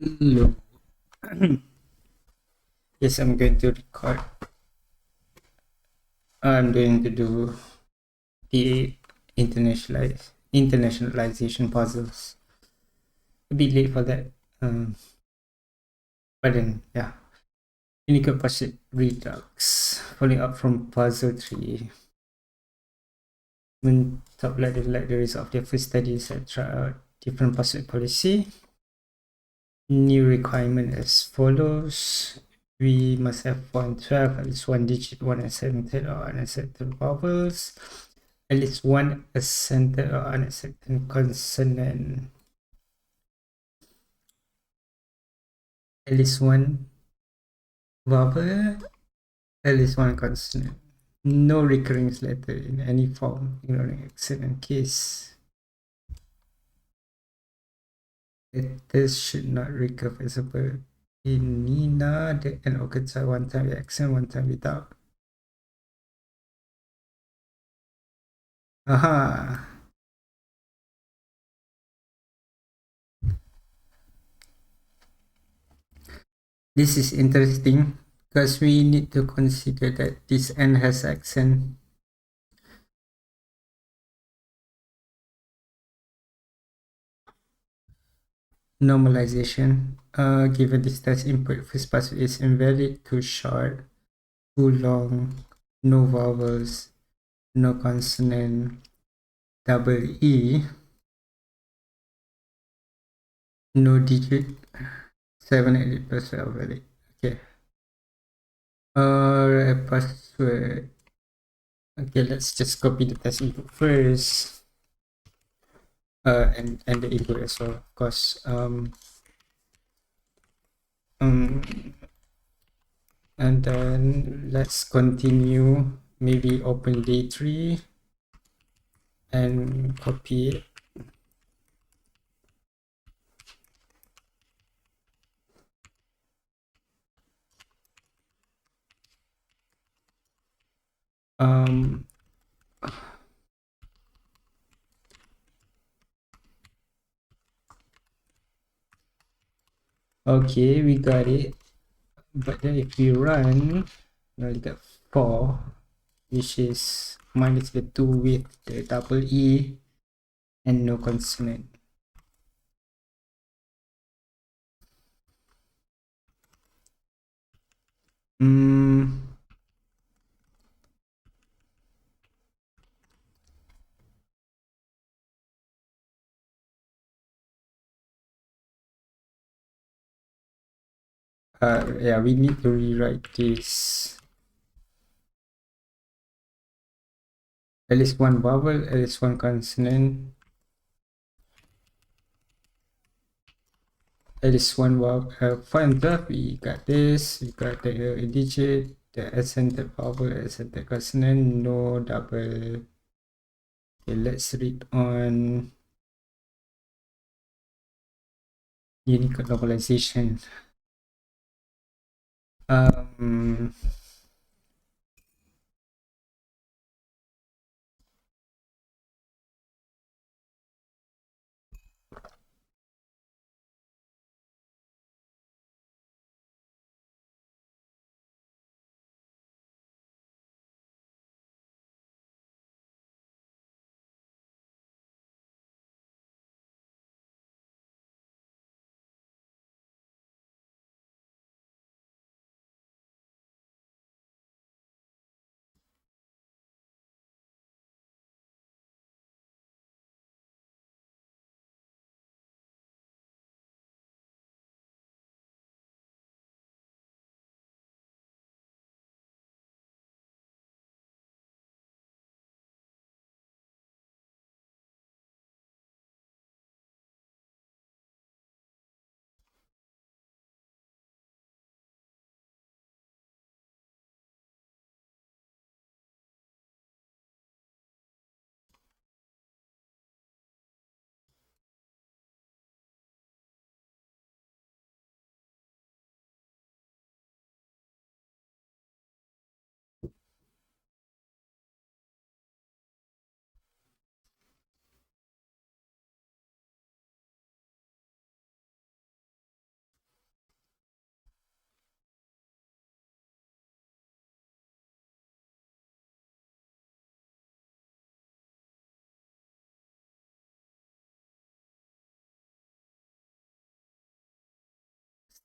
Hello. Yes, I'm going to record. I'm going to do the internationalization puzzles. A bit late for that. Um, but then, yeah. Clinical puzzle redux. Following up from puzzle 3. When top left reflect the result of their first studies that try out different puzzle policy. New requirement as follows. We must have 112, at least one digit, one accented or unaccented vowels, at least one accented or unaccented consonant, at least one vowel, at least one consonant. No recurring letter in any form, ignoring accent and case. Letters should not recur, for example, in Nina, the N occurs one time with accent, one time without. Aha! This is interesting because we need to consider that this N has accent. Normalization. Given this test input, first pass is invalid, too short, too long, no vowels, no consonant, double E, no digit, 7 8% valid. Okay. Password. Okay, let's just copy the test input first. And the input as well, of course. And then let's continue. Maybe open day 3 and copy it. Okay, we got it. But then if we run, we only got 4, which is minus the 2 with the double E and no consonant. Yeah, we need to rewrite this. At least one vowel, at least one consonant, at least one vowel. Find that we got this. We got the digit, the accented vowel, accented consonant, no double. Okay, let's read on Unicode normalization. Um,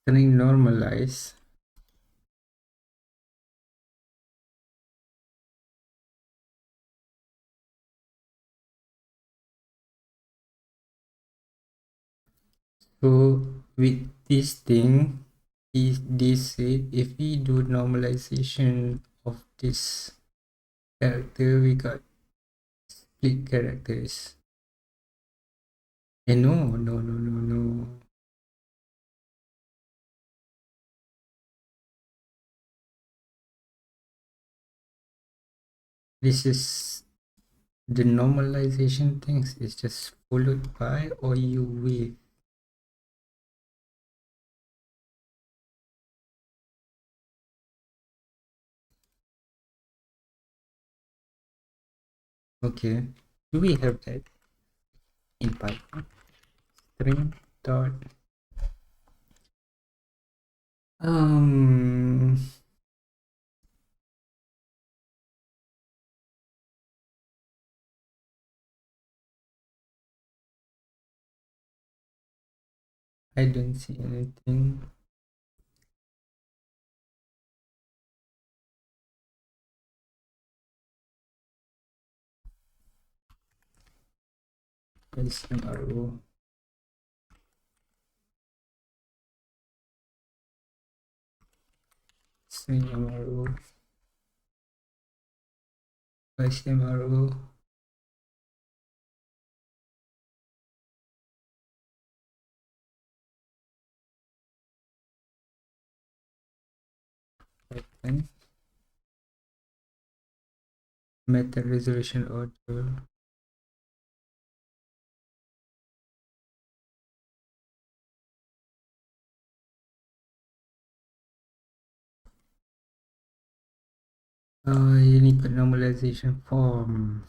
string normalize. So with this thing, this said, if we do normalization of this character, we got split characters. And no. This is the normalization things is just followed by or you with. Okay, do we have that in Python? String dot I don't see anything. SMRO. SMRO. SMRO. Python. Method resolution order. Unicode normalization form.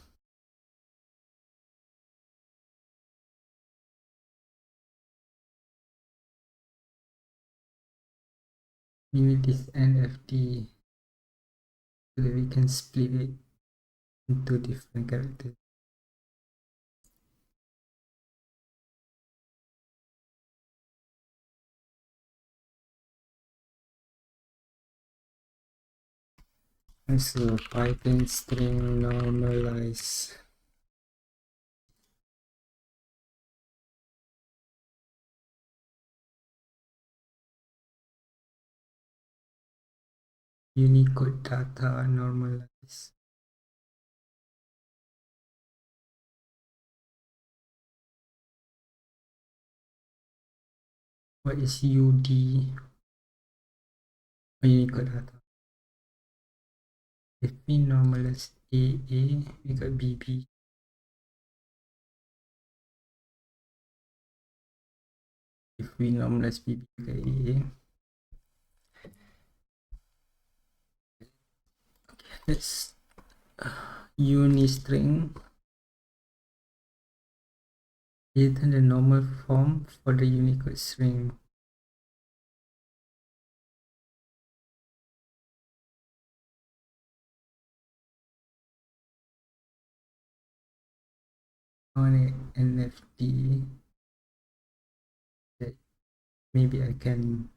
We need this NFD so that we can split it into different characters. So Python string normalize. Unicode data normalize. What is UD? Unicode data. If we normalize AA, we got BB. If we normalize BB, we got AA. Let's unistring. Return the normal form for the Unicode string. On an NFT, maybe I can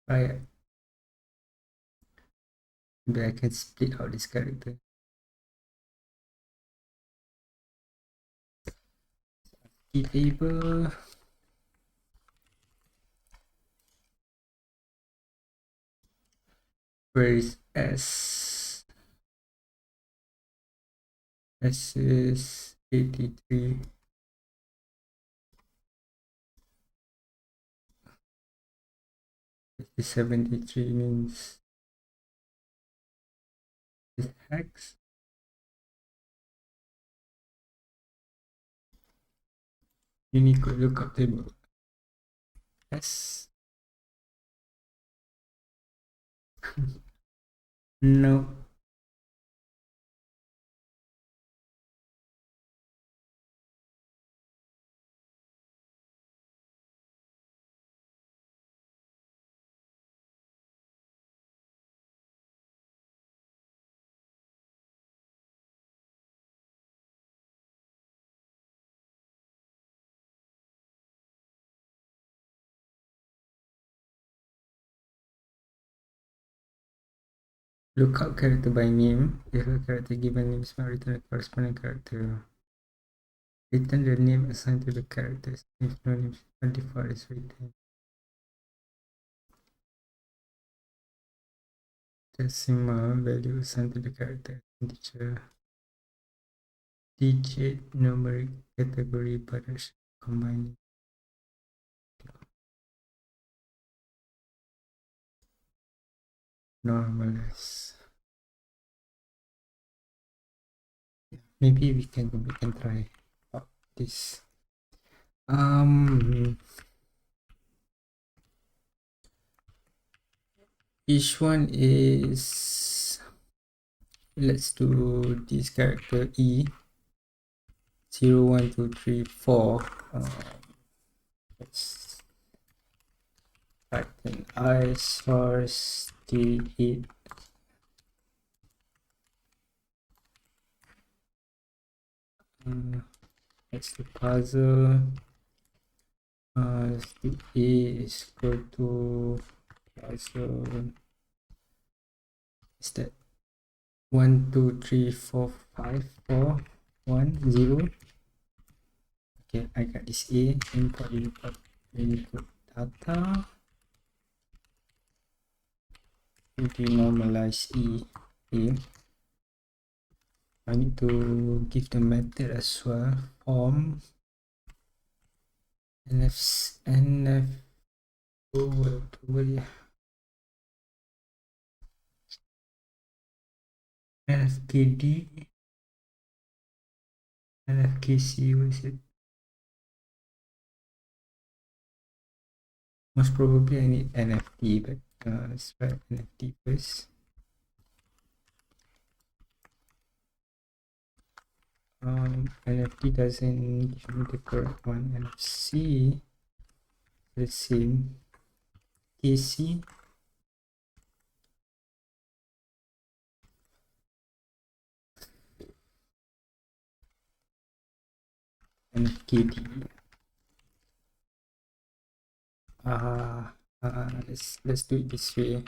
try. Maybe I can split out this character. Key table. Where is S? S is 83. 73 means this hex. Unicode lookup table. S. No. Lookup character by name. If a character given name is not return a corresponding character. Return the name assigned to the characters. If no name by default is written. Decimal value assigned to the character. Integer. Digit numeric category but combine. Normalize. Maybe we can try out this. Each one is, let's do this character E 0 1 2 3 4. Let's type in I source D8. Let's do puzzle. Let's do A is equal to puzzle. Is that 1 2 3 4 5 4 1 0? Okay, I got this A. Input data. Denormalize E. A. I need to give the method as well. Form NF NFKD NFKC. What is it? Most probably I need NFT, but let's try NFT first. NFT doesn't give me the correct one. NFC the same. KC NFKD. Let's do it this way.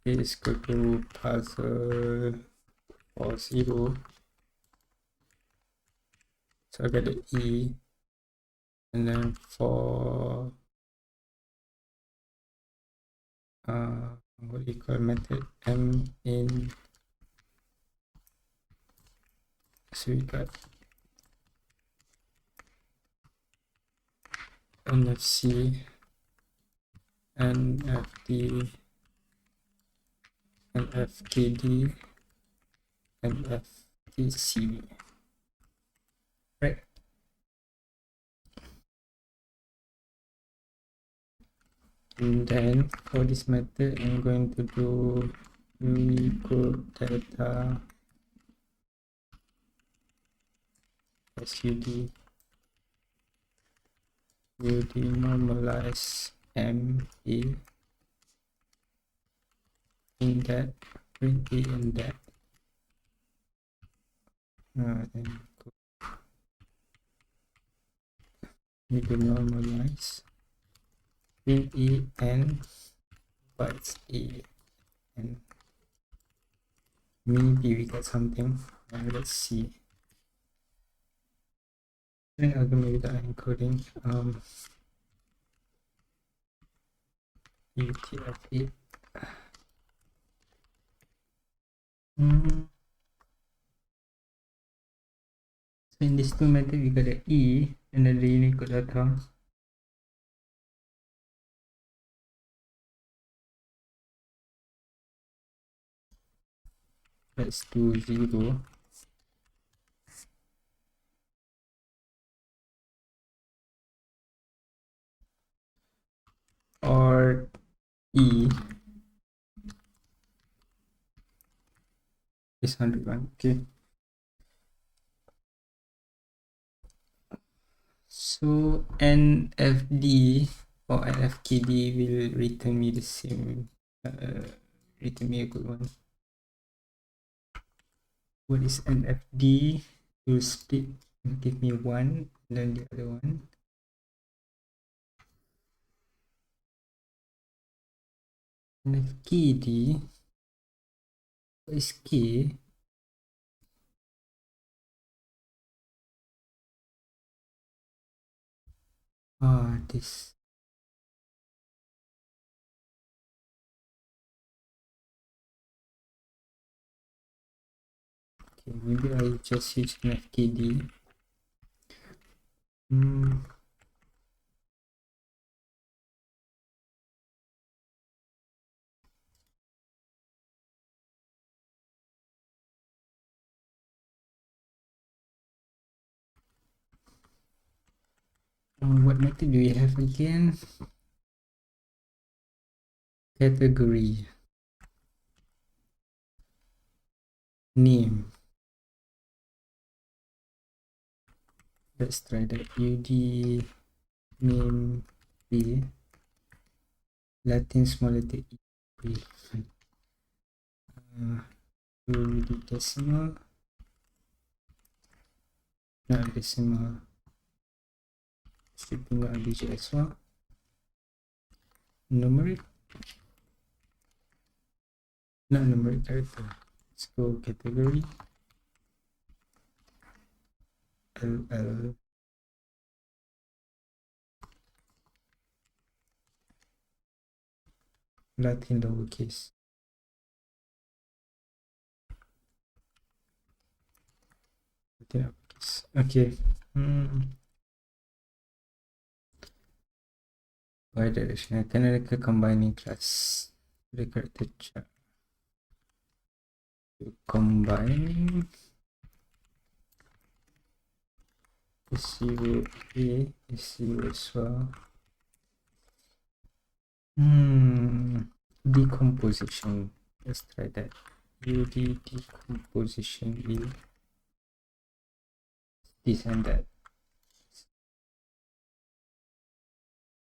Is equal to puzzle or 0. So I get the E, and then for what do you call method M in, so we got NFC, NFT, NFKD, NFTC. Right. And then for this method, I'm going to do Unicode data SUD. Will denormalize MA in that, print A in that. Then we denormalize print E and bytes A, and maybe we got something. Let's see. String argument with the encoding. UTF-8. So in this two method, we got the E and then the Unicode data. Let's do 0. Or E is 101. Okay. So NFD or NFKD will return me the same, return me a good one. What is NFD? Will split and give me 1, then the other one. NFKD. What is K? This. Okay, maybe I just use NFKD. What method do we have again? Category. Name. Let's try that. UD name B. Latin small letter E. UD decimal. Not decimal. Stripping out digit as well. Numeric. Not numeric character. Let's go category. LL. Latin lowercase. Latin uppercase. Okay. Bidirectional canonical combining class. The character chart. Combining. S0 A, S0 as well. Decomposition. Let's try that. UD decomposition A. This and that.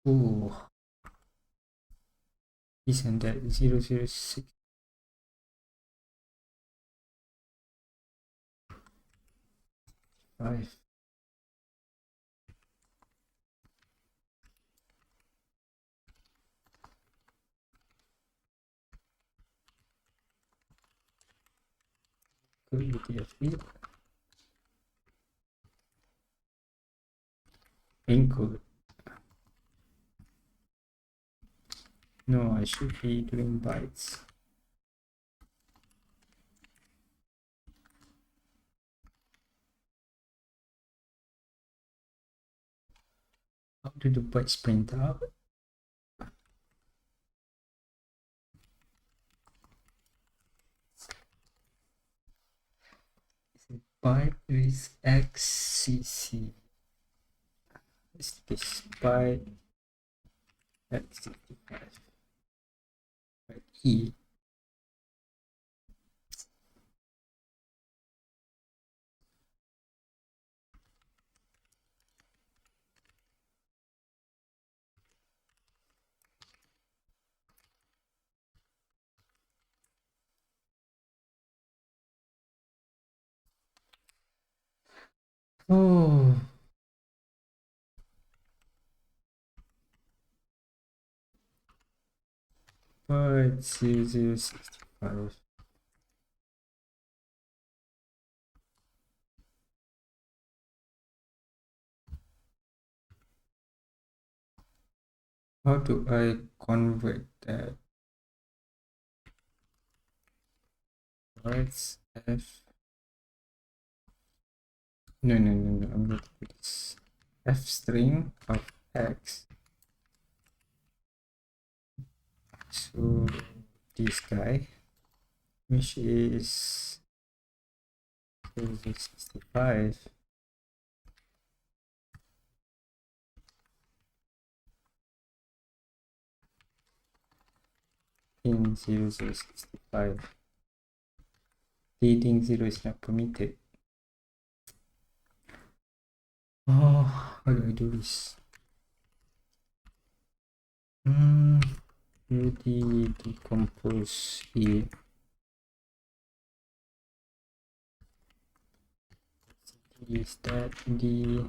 Oh, this and that. 006. Five. Go UTF-8. Encode. No, I should be doing bytes. How do the bytes print out? Byte with XCC. Is this byte X65? Byte E. Oh. Byte 0065. How do I convert that? Bytes F. No, I'm going to put this F string of X. So this guy, which is 65. In 0065. Reading 0 is not permitted. Oh, how do I do this? UD decompose E. Is that D0?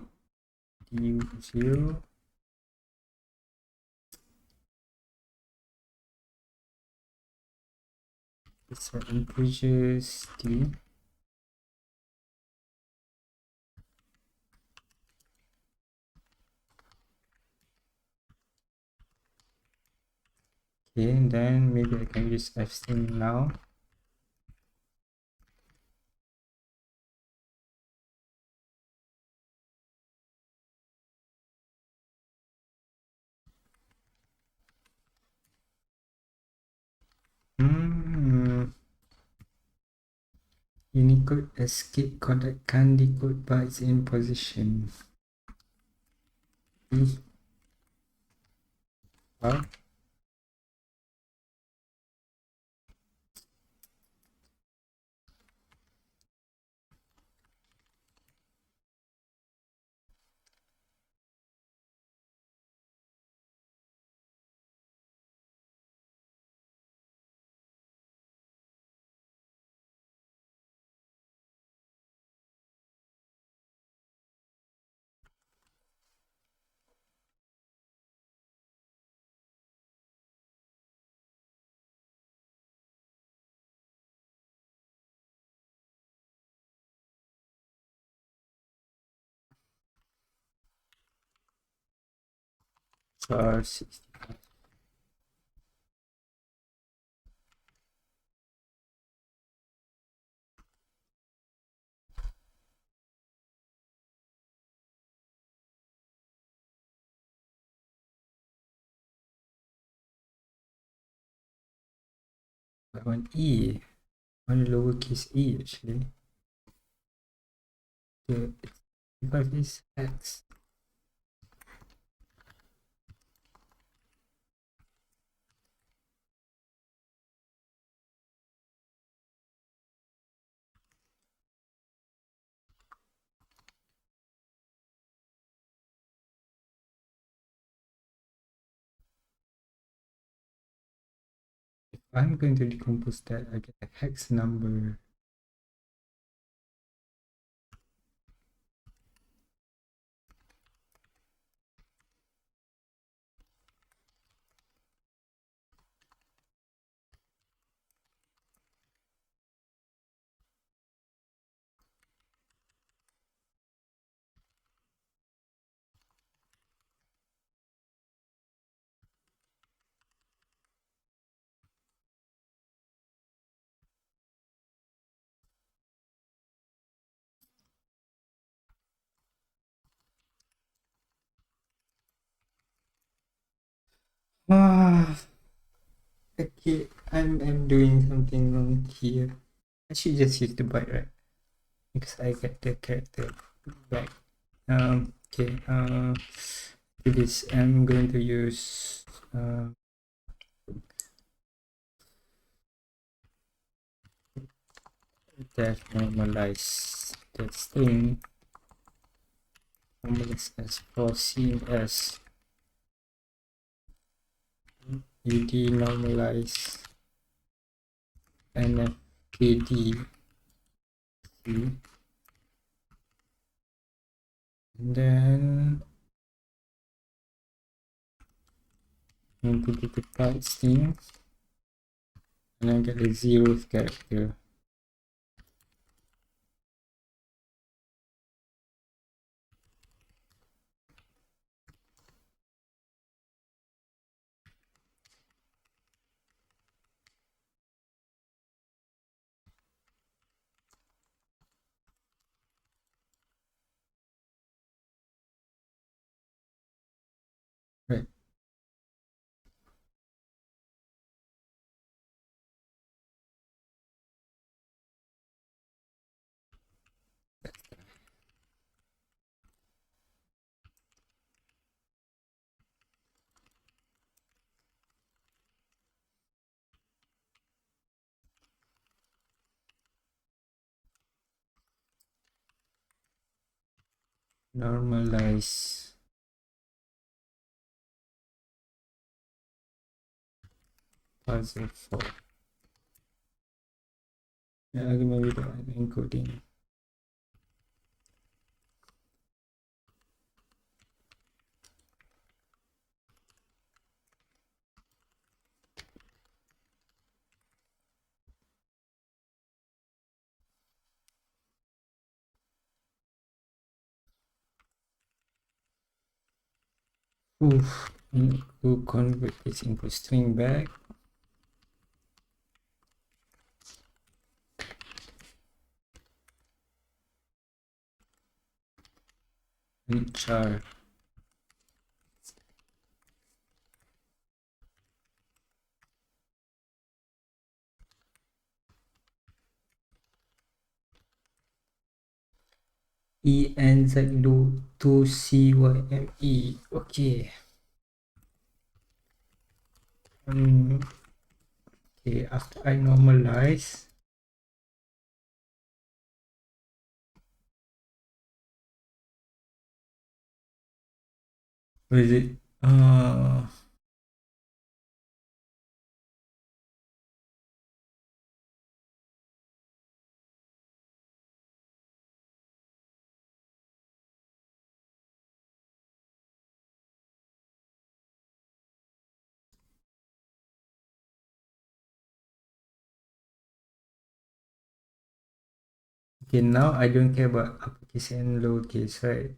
It's an integer string. Okay, and then maybe I can use fstring now. Unicode escape codec can't decode bytes in position. Wow. Charge 65. I want E. I want lowercase e actually. The 65 is X. If I'm going to decompose that, I get a hex number. Ah, okay, I'm doing something wrong here. I should just use the byte, right? Because I get the character back. Okay, for this I'm going to use def normalize that string, normalize as foreseen as ud normalize nfkd and then into the byte string and I get the 0th character. Right. Normalize puzzle 4. Yeah, maybe the encoding. Oof, need to convert this into string back. And char. ENZ2CYME. Okay. Okay, after I normalize, where is it? Okay, now I don't care about uppercase and lowercase, right?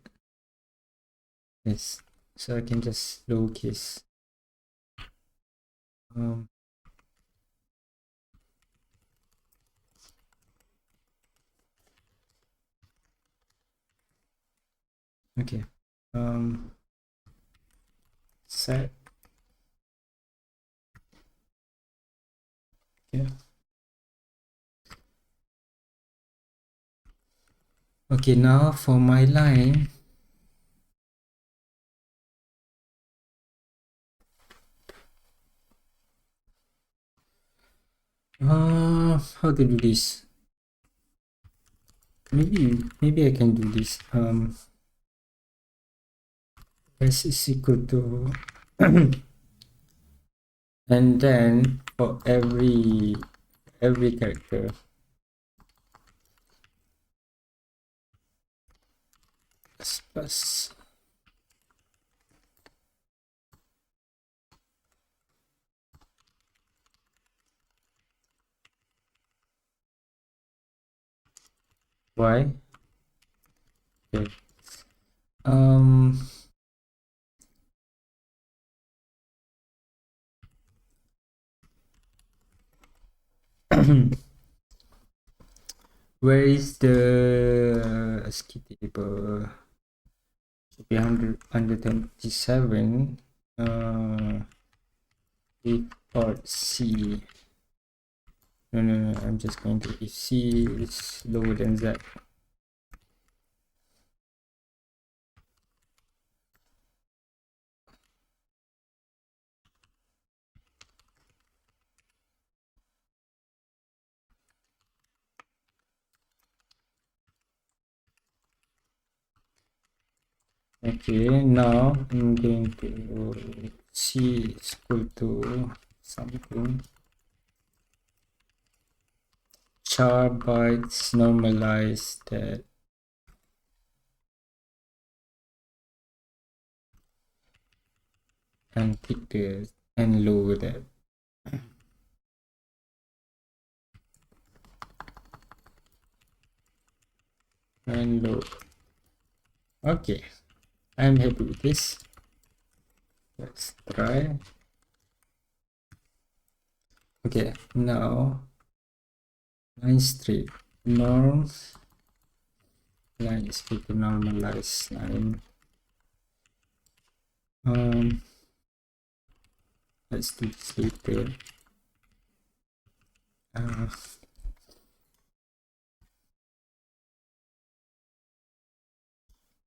Yes, so I can just lowercase. Okay. Set. Yeah. Okay, now for my line, how to do this? Maybe I can do this. S is equal to and then for every character, plus y. Okay. Where is the ASCII table? Should be 127. If part C. No, I'm just going to, if C is lower than Z. Okay, now I'm going to C is equal to something. Char bytes normalize that. And pick the and lower that. And low. Okay, I'm happy with this. Let's try. Okay, now line straight norms. Line is equal to normalize line. Let's do this later.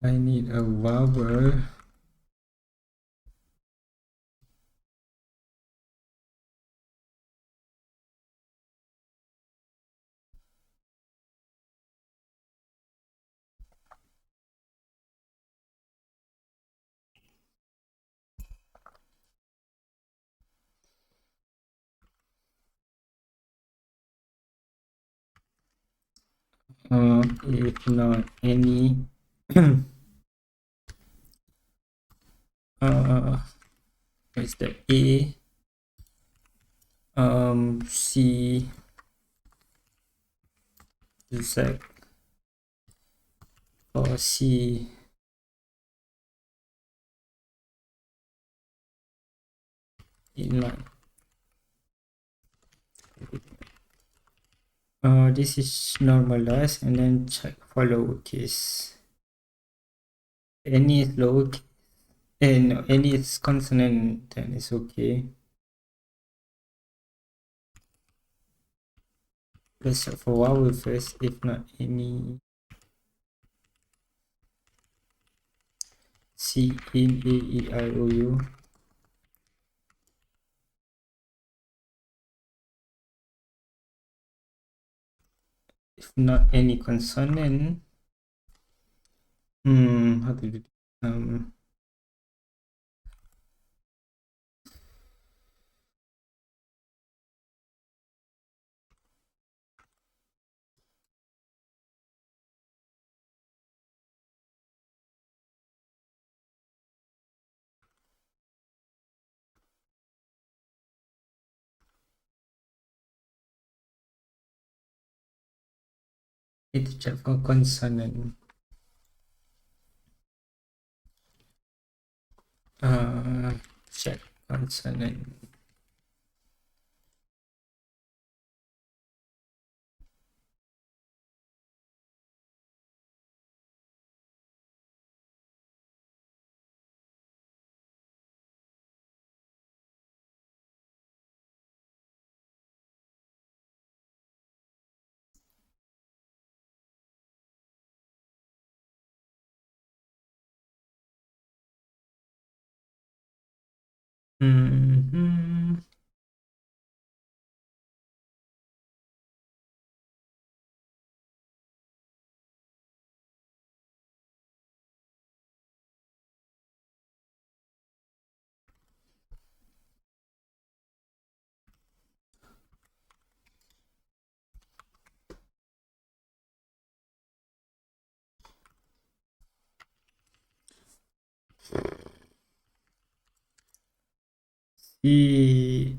I need a vowel. If not any it's the A, C, Z, or C, inline. This is normalized, and then check for lowercase. Any is lowercase, and any is consonant, then it's okay. Let's check for vowel first. If not any, C, in, A, E, I, O, U. If not any consonant, how to do need to check for consonant. Check consonant. E.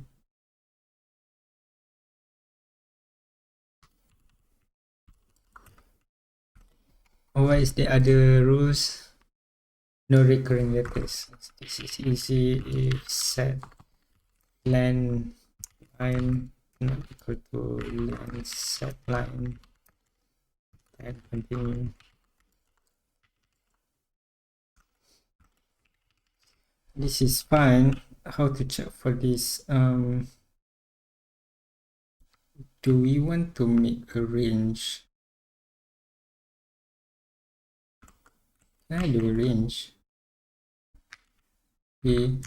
What is the other rules? No recurring letters. This is easy if set len line not equal to len set line and continue. This is fine. How to check for this? Do we want to make a range? Can I do a range? A.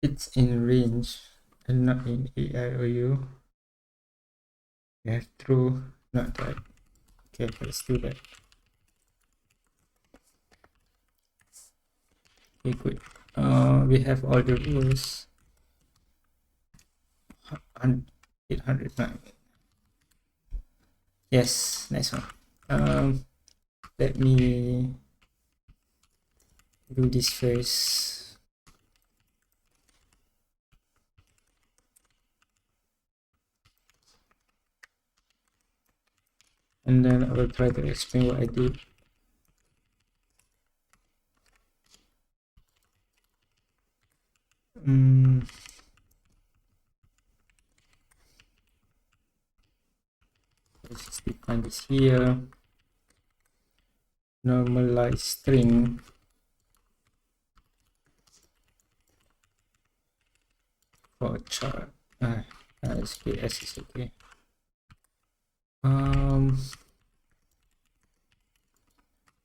It's in range and not in AIOU. We have true, not that. Okay, let's do that. Okay, good. We have all the rules. 809. Yes, nice one. Let me do this first. And then I will try to explain what I did. Let's just define this here. Normalize string for chart. SPS is okay.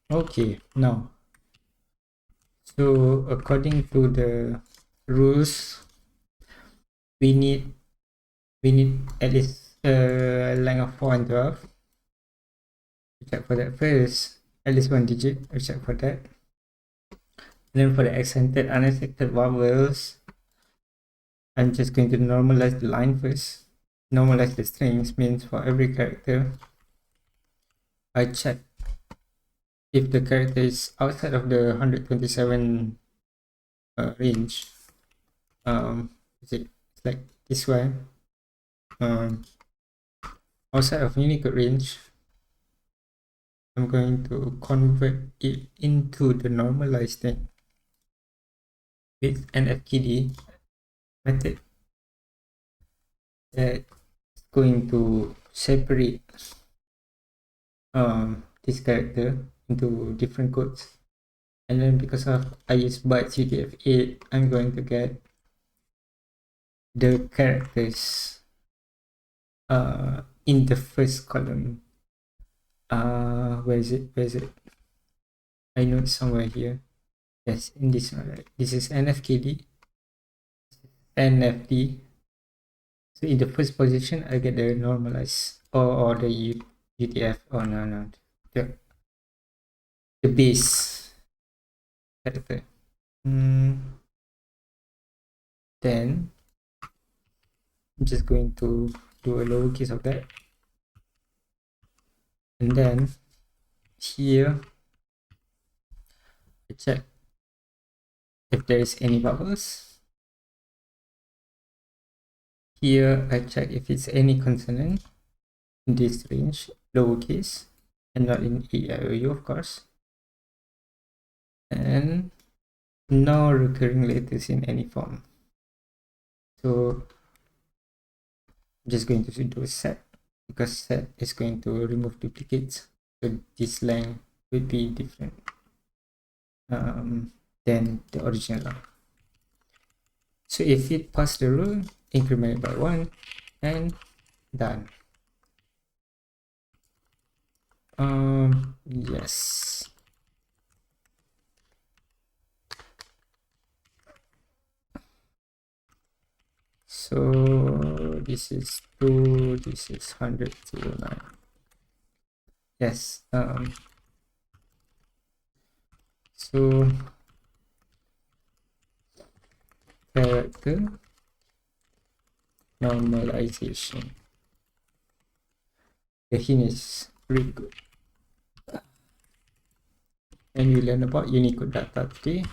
Okay, now, so according to the rules, we need at least length of 4 and 12. We check for that first, at least 1 digit. We check for that. And then for the accented unaccented vowels, I'm just going to normalize the line first. Normalize the strings means for every character, I check if the character is outside of the 127 range. It's like this one. Outside of Unicode range, I'm going to convert it into the normalized thing with an FKD method that's going to separate this character into different codes. And then because of I use bytes UTF-8, I'm going to get the characters in the first column. Where is it? I know it's somewhere here. Yes, in this one, right? This is NFKD, NFD. So in the first position, I get the normalized or the UTF. Oh no, the base character. Then I'm just going to do a lowercase of that, and then here I check if there is any bubbles. Here I check if it's any consonant in this range, lowercase, and not in E-I-O-U, of course. And no recurring letters in any form. So I'm just going to do a set, because set is going to remove duplicates. So this length will be different than the original. So if it passed the rule, increment it by 1 and done. Yes. So this is 2, this is 100.09. Yes. So character normalization. The hint is pretty good. And we learn about Unicode data today,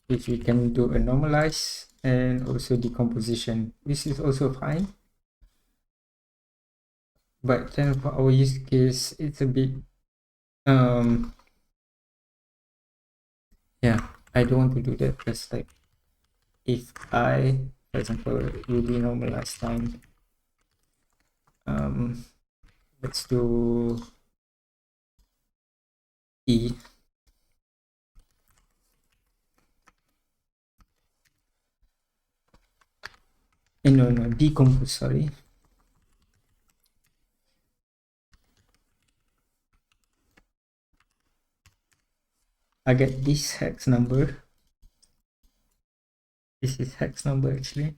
which we can do a normalize and also decomposition. This is also fine, but then for our use case, it's a bit yeah, I don't want to do that, because like if I, for example, will be normalized time, let's do E. No, decompose, sorry. I get this hex number. This is hex number actually.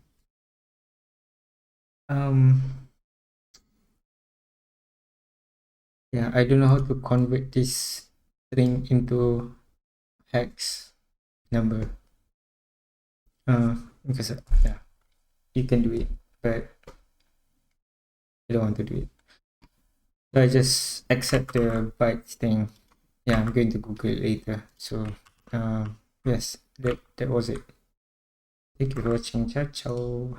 Yeah, I don't know how to convert this string into hex number. Because yeah, you can do it, but I don't want to do it. So I just accept the bytes thing. Yeah, I'm going to Google it later. So yes, that was it. Thank you for watching. Ciao ciao.